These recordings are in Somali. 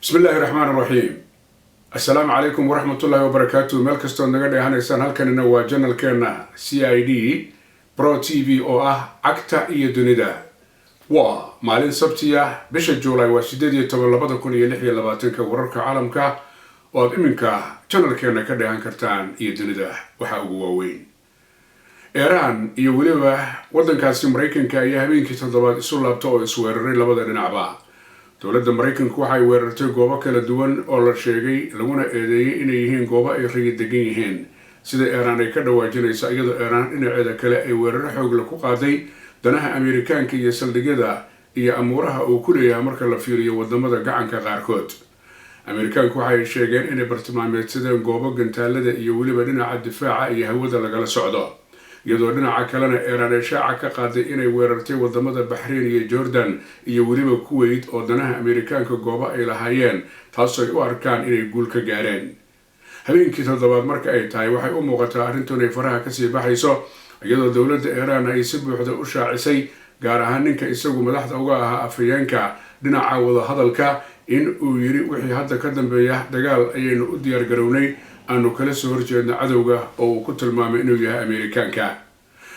بسم الله الرحمن الرحيم. السلام عليكم ورحمة الله وبركاته. ملكستون نقدر هنسان هالكن إنه جنرال كنا CID برو TV أو عكتا يدنيدا ومالين سبتية بش الجولاي وشديدي تبلبض كون يلحي لباتنك وررك عالمك وإمنك جنرال كنا كده هنكرتان يدنيدا وحاقوا وين إيران يوليبه ودن كاسي مريكن كايا هبينكي تنضبات إسولابتو إسويرري لبضا لنعبا dowladda Mareykanku waxay weerartay goobo kala duwan oo la sheegay laguna eedeeyay inay yihiin goobo ay rigi degan yihiin sida Iran ay ka dhawaajinayso iyadoo Iran dhinaceeda kale ay weerar xoog leh ku qaaday danaha Ameerikaanka iyo saldhigyada iyo amuuraha uu ku leeyahay marka la fiiriyo wadamada gacanka qaarkood. Ameerikaanku waxay sheegeen inay bartilmaameedsadeen goobo gantaalada iyo weliba dhinaca difaaca iyo hawada lagala socdo iyadoo dhinaca kalena Iran ay shaaca ka qaaday inay weerartay wadamada Bahrain iyo Jordan iyo weliba Kuwait oo danaha Ameerikaanka goobo ay lahaayeen taasoo ay u arkaan inay guul ka gaareen. habeenkii toddobaad marka ay tahay waxay u muuqataa arrintan ay faraha ka sii baxayso iyadoo dowladda Iran ay si buuxda u shaacisay gaar ahaan ninka isagu madaxda uga ahaa Afhayeenka dhinaca wada hadalka in uu yiri wixii hadda ka dambeeya dagaal ayaynu u diyaar garownay aanu kala soo horjeedno cadowga oo uu ku tilmaamay inuu yahay Ameerikaanka.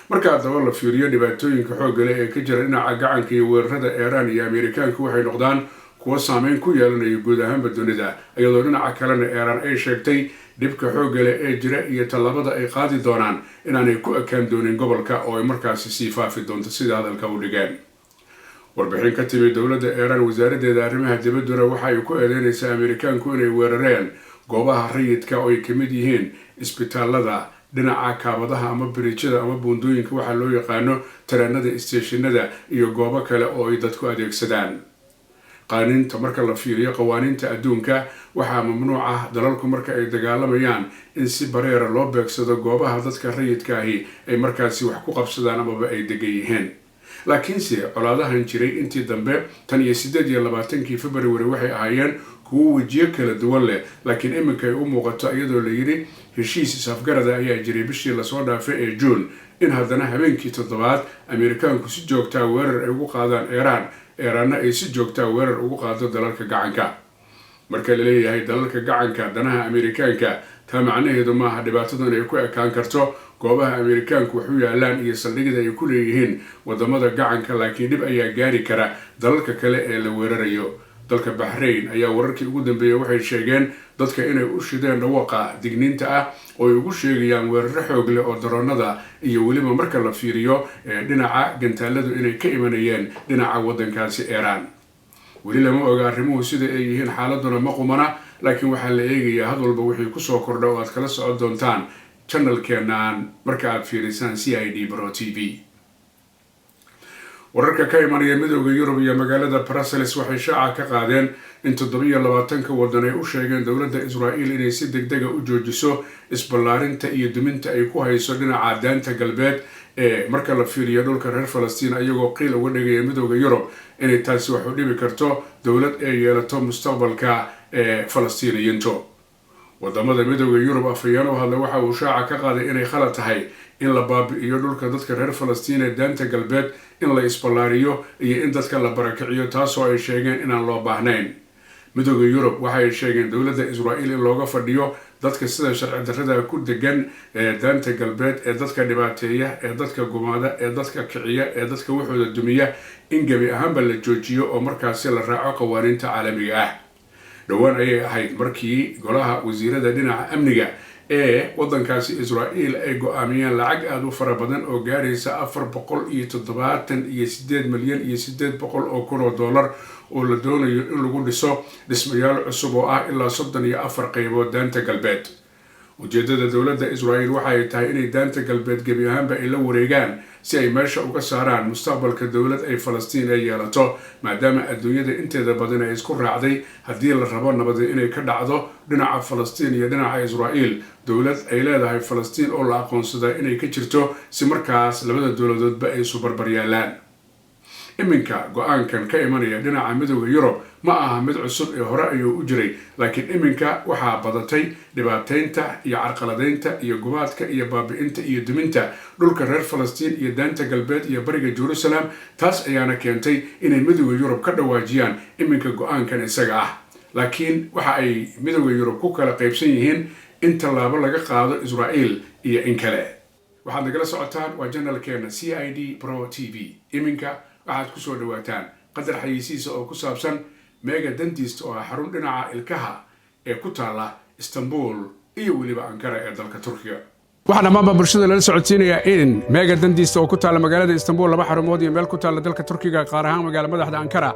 marka daba la fiiriyo dhibaatooyinka xoogga leh ee ka jira dhinaca gacanka iyo weerarada Iran iyo Ameerikaanku waxay noqdaan kuwa saameyn ku yeelanaya guud ahaan dunida iyadoo dhinaca kalena Iran ay sheegtay dhibka xoogga leh ee jira iyo talabada ay qaadi doonaan inaanay ku ekaan doonin gobolka oo ay markaasi sii faafi doonto sida hadalka u dhigeen. warbixin ka timid dowladda Iran wasaaraddeeda arrimaha dibadduna waxa ay ku eedeynaysaa Ameerikaanku inay weerareen goobaha rayidka oo ay ka mid yihiin isbitaalada dhinaca kaabadaha ama biriijyada ama buundooyinka waxa loo yaqaano tareenada isteeshinada iyo goobo kale oo ay dadku adeegsadaan. qaaninta marka la fiiriyo qawaaniinta adduunka waxaa mamnuuc ah dalalku marka ay dagaalamayaan in si bareera loo beegsado goobaha dadka rayidka ahi ay markaasi wax ku qabsadaan amaba ay degan yihiin. laakiinse colaadahan jiray intii dambe tan iyo 28 February waxay ahaayeen kuwo wajiyo kala duwan leh laakiin iminka ay u muuqato iyadoo la yiri heshiis isafgarada ayaa jiray bishii la soo dhaafay ee June in haddana habeenkii toddobaad Ameerikaanku si joogta weerar ay ugu qaadaan Iran ay si joogta weerar ugu qaado dalalka gacanka. marka la leeyahay dalalka gacanka danaha Ameerikaanka taa macnaheedu maaha dhibaatadan ay ku ekaan karto goobaha Ameerikaanku wuxuu yaalaan iyo saldhigyada ay ku leeyihiin wadamada gacanka laakiin dib ayaa gaari kara dalalka kale ee la weerarayo. dalka Bahrain ayaa wararkii ugu dambeeyay waxay sheegeen dadka inay u shideen dhawaaqa digniinta ah oo ay ugu sheegayaan weerar xoog leh oo daroonada iyo weliba marka la fiiriyo dhinaca gantaaladu inay ka imanayeen dhinaca wadankaasi Iran. weli lama oga arrimuhu sida ay yihiin xaaladuna ma qumana laakiin waxaa la eegayaa had walba wixii ku soo kordha oo aad kala socon doontaan channelkeenan marka aad fiirisaan CID Pro TV. wararka ka imanaya midowga Yurub iyo magaalada Brussels waxay shaaca ka qaadeen in 27 wadan ay u sheegeen dowladda Israa'iil inay si degdeg ah u joojiso isballaarinta iyo duminta ay ku hayso dhinaca daanta galbeed ee marka la fiiriyo dhulka reer Falastiin ayagoo qiil uga dhigaya midowga Yurub inay taasi wax u dhibi karto dowlad ay yeelato mustaqbalka ee Falastiiniyiintu. wadamada midowga Yurub afayeen hadla waxa uu shaaca ka qaaday inay khalad tahay in la baabi'iyo dhulka dadka reer Falastiin ee daanta galbeed in la isballaariyo iyo in dadka la barakiciyo taasoo ay sheegeen inaan loo baahnayn. midowga Yurub waxay sheegeen dowladda Israa'iil in looga fadhiyo dadka sida sharci darrada ku degan ee daanta galbeed ee dadka dhibaateeya ee dadka gumaada ee dadka kiciya ee dadka waxooda dumiya in gabi ahaanba la joojiyo oo markaasi la raaco qawaaniinta caalamiga ah. dhowaan ayay ahayd markii golaha wasiirada dhinaca amniga ee wadankaasi Israa'iil ay go'aamiyeen lacag aad u fara badan oo gaaraysa 478 milyan iyo 800 oo kun oo dollar oo la doonayo in lagu dhiso dhismayaal cusub oo ah ilaa 34 qaybood daanta galbeed. ujeedada dowladda Israa'iil waxay tahay inay daanta galbeed gabi ahaanba ay la wareegaan si ay meesha uga saaraan mustaqbalka dowlad ay Falastiin ay yeelato maadaama adduunyada inteeda badan ay isku raacday haddii la rabo nabad inay ka dhacdo dhinaca Falastiin iyo dhinaca Israa'iil dowlad ay leedahay Falastiin oo la aqoonsada inay ka jirto si markaas labada dowladoodba ay isu barbar yaalaan. iminka go'aankan ka imanaya dhinaca midowga Yurub ma aha mid cusub ee hore ayuu u jiray laakiin iminka waxaa badatay dhibaateynta iyo carqaladeynta iyo gumaadka iyo baabi'inta iyo duminta dhulka reer Falastiin iyo daanta galbeed iyo bariga Jerusalem taas ayaana keentay inay midowga Yurub ka dhawaajiyaan iminka go'aankan isaga ah. laakiin waxa ay midowda Yurub ku kala qaybsan yihiin in tallaabo laga qaado Israa'iil iyo in kale. waxaad nagala socotaan waa channelkeena CID Pro TV. iminka waxaad ku soo dhawaataan qadar xayeysiisa oo ku saabsan Mega Dentist oo xarun dhinaca ilkaha ee ku taala Istanbul iyo weliba Ankara ee dalka Turkiga. waxaan dhammaanba bulshada lala socodsiinayaa in Mega Dentist oo ku taala magaalada Istanbul laba xarumood iyo meel ku taala dalka Turkiga qaar ahaan magaalada madaxda Ankara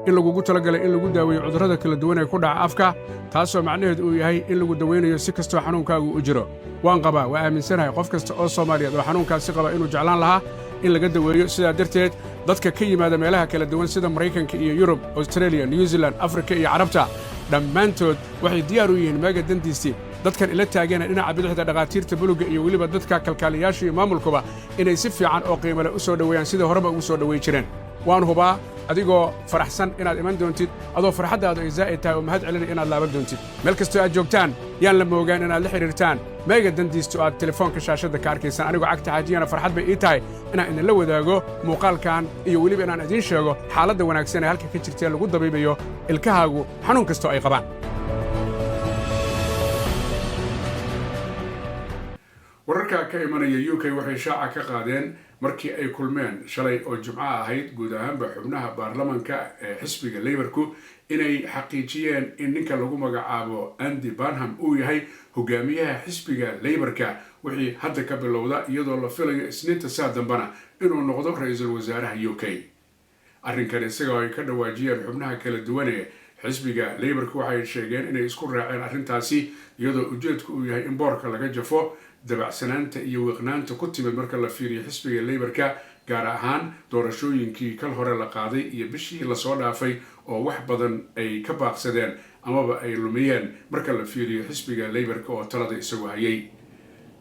in lagu talagalay in lagu daaweeyo cudurrada kala duwan ee ku dhaca afka, taasoo macnaheedu uu yahay in lagu daweynayo si kastoo xanuunkaagu u jiro. waan qabaa waa aaminsanahay qof kasta oo Soomaaliyeed oo xanuunkaasi qaba inuu jeclaan lahaa in laga daweeyo. sidaa darteed dadka ka yimaada meelaha kala duwan sida Mareykanka iyo Yurub, Australia, New Zealand, Afrika iyo Carabta dhammaantood waxay diyaar u yihiin Mega Dentist. dadkan ila taageena dhinaca bidixda dhaqaatiirta buluga iyo weliba dadka kalkaaliyaasha iyo maamulkuba inay si fiican oo qiimo leh u soo dhaweeyaan sidii horeba ugu soo dhaweey jireen. waan hubaa adigoo faraxsan inaad iman doontid, adoo farxaddaadu ay zaa'id tahay oo mahad celin inaad laaban doontid. meel kastoo aad joogtaan yaan la moogaan inaad la xiriirtaan Mega Dentist oo aad telefoonka shaashadda ka arkaysaan. anigoo cagta xaajiyana farxad bay ii tahay inaan idinla wadaago muuqaalkan iyo weliba inaan idiin sheego xaaladda wanaagsan ee halka ka jirta lagu dabiibayo ilkahaagu xanuun kastoo ay qabaan. wararka ka imanaya UK waxay shaaca ka qaadeen markii ay kulmeen shalay oo Jimco ahayd guud ahaanba xubnaha baarlamaanka ee xisbiga Labourku inay xaqiijiyeen in ninka lagu magacaabo Andy Burnham uu yahay hogaamiyaha xisbiga Labourka wixii hadda ka bilowda, iyadoo la filayo Isniinta saa dambana inuu noqdo ra'iisul wasaaraha UK. arrinkan isaga ay ka dhawaajiyeen xubnaha kala duwan ee xisbiga Labourku waxay sheegeen inay isku raaceen arrintaasi, iyadoo ujeedku uu yahay in boorka laga jafo dabacsanaanta iyo wiiqnaanta ku timid marka la fiiriyo xisbiga Labourka, gaar ahaan doorashooyinkii kal hore la qaaday iyo bishii la soo dhaafay oo wax badan ay ka baaqsadeen amaba ay lumiyeen marka la fiiriyo xisbiga Labourka oo talada isagu hayay.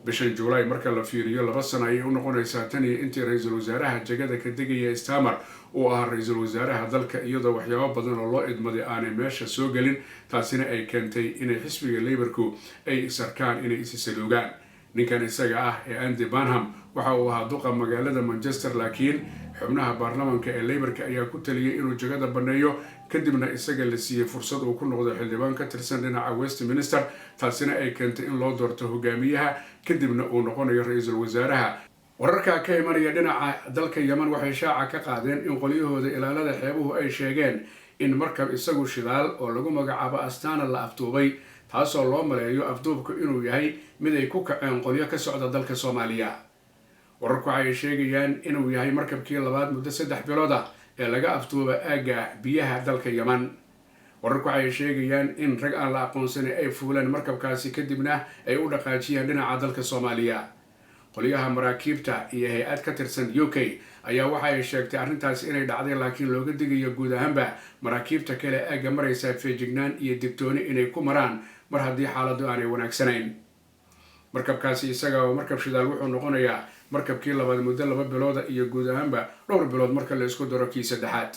bishan July marka la fiiriyo 2 sano ayay u noqonaysaa tan iyo intii ra'iisul wasaaraha jagada ka degaya Starmer uu ahaa ra'iisul wasaaraha dalka, iyadoo waxyaabo badan oo loo idmaday aanay meesha soo gelin. taasina ay keentay inay xisbiga Labourku ay isarkaan inay isaluugaan. ninkan isaga ah ee Andy Burnham waxa uu ahaa duqa magaalada Manchester, laakiin xubnaha baarlamaanka ee Labourka ayaa ku taliyay inuu jagada baneeyo, kadibna isaga la siiyay fursad uu ku noqdo xildhibaan ka tirsan dhinaca Westminster. taasina ay keentay in loo doorto hogaamiyaha kadibna uu noqonayo ra'iisul wasaaraha. wararka ka imanaya dhinaca dalka Yemen waxay shaaca ka qaadeen in qolyahooda ilaalada xeebuhu ay sheegeen in markab isagu shidaal oo lagu magacaabo Astana la afduubay, taasoo loo maleeyo afduubku inuu yahay mid ay ku kaceen qolyo ka socda dalka Soomaaliya. wararku waxay sheegayaan inuu yahay markabkii labaad muddo 3 bilood ah ee laga afduuba aagga biyaha dalka Yemen. wararku waxay sheegayaan in rag aan la aqoonsan ay fuuleen markabkaasi kadibna ay u dhaqaajiyeen dhinaca dalka Soomaaliya. qolyaha maraakiibta iyo hay'ad ka tirsan UK ayaa waxa ay sheegtay arrintaasi inay dhacday, laakiin looga digayo guud ahaanba maraakiibta kale aagga maraysa feejignaan iyo digtooni inay ku maraan mar haddii xaaladdu aanay wanaagsanayn. markabkaasi isaga oo markab shidaal wuxuu noqonayaa markabkii labaad muddo 2 bilood iyo guud ahaanba 2 bilood marka la isku daro kii saddexaad.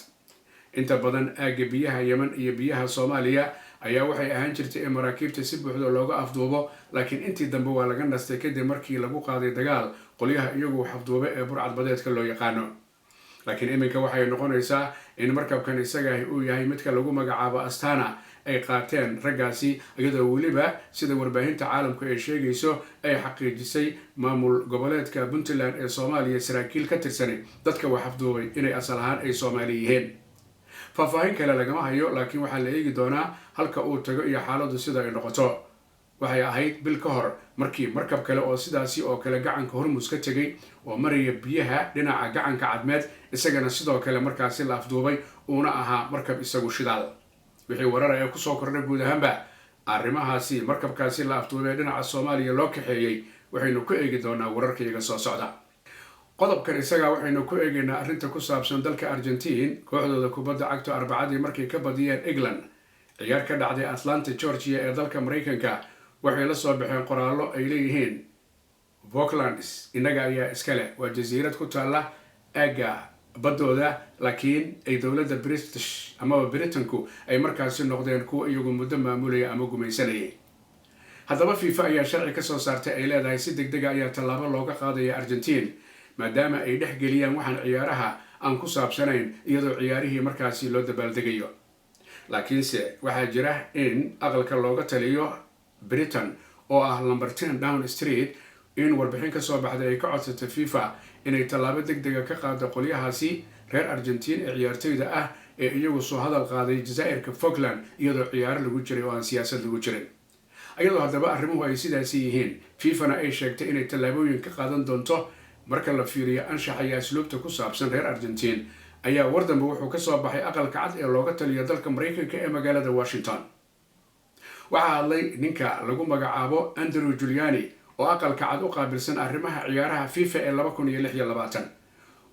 inta badan aagga biyaha Yemen iyo biyaha Soomaaliya ayaa waxay ahaan jirtay in maraakiibta si buuxda looga afduubo, laakiin intii dambe waa laga nastay kadib markii lagu qaaday dagaal qolyaha iyagu afduuba ee burcad badeedka loo yaqaano. laakiin iminka waxay noqonaysaa in markabkan isaga uu yahay midka lagu magacaabo Astana ay qaateen raggaasi, iyadoo weliba sida warbaahinta caalamku ay sheegayso ay xaqiijisay maamul goboleedka Puntland ee Soomaaliya saraakiil ka tirsan dadka wax afduubay inay asal ahaan ay Soomaali yihiin. faahfaahin kale lagama hayo, laakiin waxaa la eegi doonaa halka uu tago iyo xaaladdu sida ay noqoto. waxay ahayd bil ka hor markii markab kale oo sidaasi oo kale gacanka Hormuz ka tegay oo maraya biyaha dhinaca gacanka Cadmeed, isagana sidoo kale markaasi la afduubay uuna ahaa markab isagu shidaal. wixii warar ay ku soo kordhay guud ahaanba arrimahaasi markabkaasi la afduubay dhinaca Soomaaliya loo kaxeeyay waxaynu ku eegi doonaa wararkayga soo socda. qodobkan isaga waxaynu ku eegaynaa arrinta ku saabsan dalka Argentine. kooxdooda kubadda cagta Arbacadii markay ka badiyeen England ciyaar ka dhacday Atlanta, Georgia ee dalka Mareykanka, waxay la soo baxeen qoraallo ay leeyihiin Falklands inaga ayaa iska leh. waa jasiirad ku taala aagga baddooda, laakiin ay dowladda British ama Britanku ay markaasi noqdeen kuwa iyagu muddo maamulaya ama gumaysanayay. haddaba FIFA ayaa sharci ka soo saartay ay leedahay si degdeg ah ayaa tallaabo looga qaadaya Argentine maadaama ay dhex geliyaan waxaan ciyaaraha aan ku saabsanayn, iyadoo ciyaarihii markaasi loo dabaaldegayo. laakiinse waxaa jira in aqalka looga taliyo Britain oo ah number 10 Downing Street in warbixin ka soo baxday ay ka codsatay FIFA inay tallaabo degdeg ah ka qaado qolyahaasi reer Argentine ee ciyaartoyda ah ee iyagu soo hadal qaaday Jazaa'irka Falkland iyadoo ciyaar lagu jiray oo aan siyaasad lagu jirin ayadoo haddaba arrimuhu ay sidaas yihiin FIFA-na ay sheegtay inay tallaabooyin ka qaadan doonto marka la fiiriyo anshaxa iyo asluubta ku saabsan reer Argentine ayaa wardamba wuxuu ka soo baxay aqalka cad ee looga taliyo dalka Mareykanka ee magaalada Washington waxaa hadlay ninka lagu magacaabo Andrew Giuliani oo aqalka cad u qaabilsan arrimaha ciyaaraha FIFA ee 2026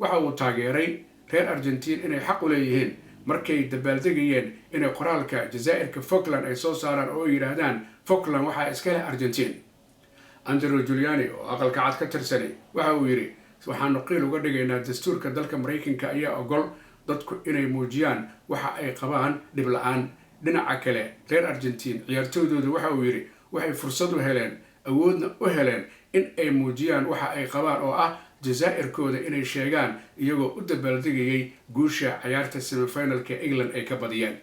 waxa uu taageeray reer Argentine inay xaq u leeyihiin markay dabaaldegayeen inay qoraalka Jazaa'irka Falkland ay soo saaraan oo yiraahdaan Falkland waxa iska leh Argentine Andrew Giuliani oo aqalka cad ka tirsanay waxa uu yiri waxaan qiil uga dhigaynaa dastuurka dalka Mareykanka ayaa ogol dadku inay muujiyaan waxa ay qabaan dhib la'aan dhinaca kale reer Argentine ciyaartoydooda waxa uu yiri waxay fursad u heleen awoodna u heleen in ay muujiyaan waxa ay qabaan oo ah Jazaa'irkooda inay sheegaan iyagoo u dabaaldegayay guusha ciyaarta semifinalka England ay ka badiyeen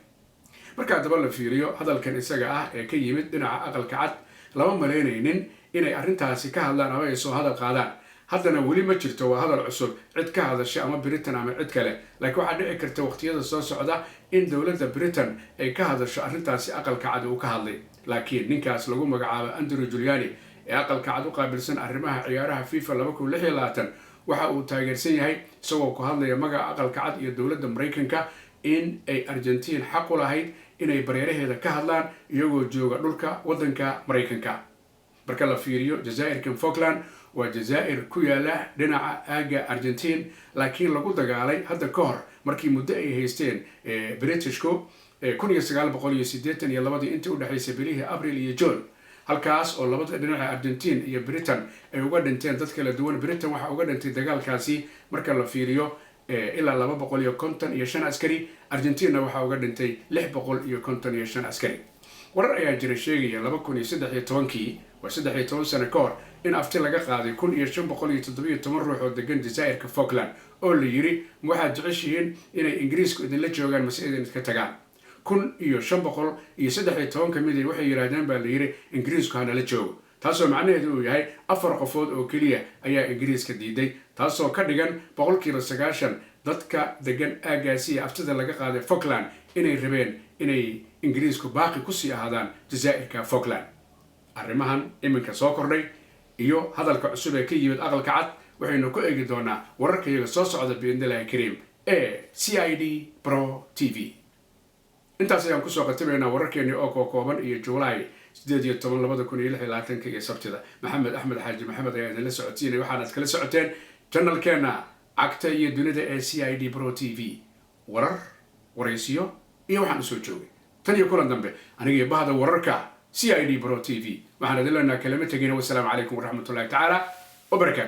marka daba la fiiriyo hadalkan isaga ah ee ka yimid dhinaca aqalka cad lama maleynaynin inay arrintaasi ka hadlaan ama ay soo hadal qaadaan haddana weli ma jirto waa hadal cusub cid ka hadasha ama Britain ama cid kale laakiin waxaa dhici karta waqtiyada soo socda in dowladda Britain ay ka hadasho arrintaasi aqalka cad uu ka hadlay laakiin ninkaas lagu magacaabo Andrew Giuliani ee aqalka cad u qaabilsan arrimaha ciyaaraha FIFA 2026 waxa uu taageersan yahay isagoo ku hadlaya magaca aqalka cad iyo dowladda Mareykanka in ay Argentine xaq u lahayd inay bareeraheeda ka hadlaan iyagoo jooga dhulka waddanka Mareykanka marka la fiiriyo Jazaa'irka Falkland waa jazaa'ir ku yaala dhinaca aaga Argentine laakiin lagu dagaalay hadda ka hor markii muddo ay haysteen Britishku 1982 intii u dhaxaysay bilihii Abriil iyo June halkaas oo labada dhinaca Argentine iyo Britain ay uga dhinteen dad kala duwan Britain waxa uga dhintay dagaalkaasi marka la fiiriyo ilaa 255 askari Argentina waxa uga dhintay 655 askari warar ayaa jira sheegaya 2013 waa 13 sano ka hor in afti laga qaaday 1517 ruux oo degan Jazaa'irka Falkland oo la yiri waxaad jeceshihiin inay Ingiriisku idinla joogaan mise idin ka tagaan 1513 ka mid ah waxay yiraahdeen baa la yiri Ingiriisku hana la joogo taasoo macnaheedu uu yahay 4 qofood oo kaliya ayaa Ingiriiska diiday taasoo ka dhigan 90% dadka degan aagaasi aftida laga qaaday Falkland inay rabeen inay Ingiriisku baaqi ku sii ahaadaan Jazaa'irka Falkland arrimahan iminka soo kordhay iyo hadalka cusub ee ka yimid aqalka cad waxaynu ku eegi doonaa wararkayga soo socda biidnillaahi kariim ee CID Pro TV intaas ayaan kusoo qatimaynaa wararkeennii oo kooban iyo July 18 2026 iyo sabtida maxamed axmed xaaji maxamed ayaa idinla socodsiinay waxaad kala socoteen channelkeena cagta iyo dunida ee CID Pro TV warar waraysiyo iyo waxaan soo joogay tan iyo kulan dambe aniga bahda wararka CID Pro TV waxaan idin leenahay kalama tagina wassalaamu calaykum waraxmatullaahi tacaala wabarakaatuh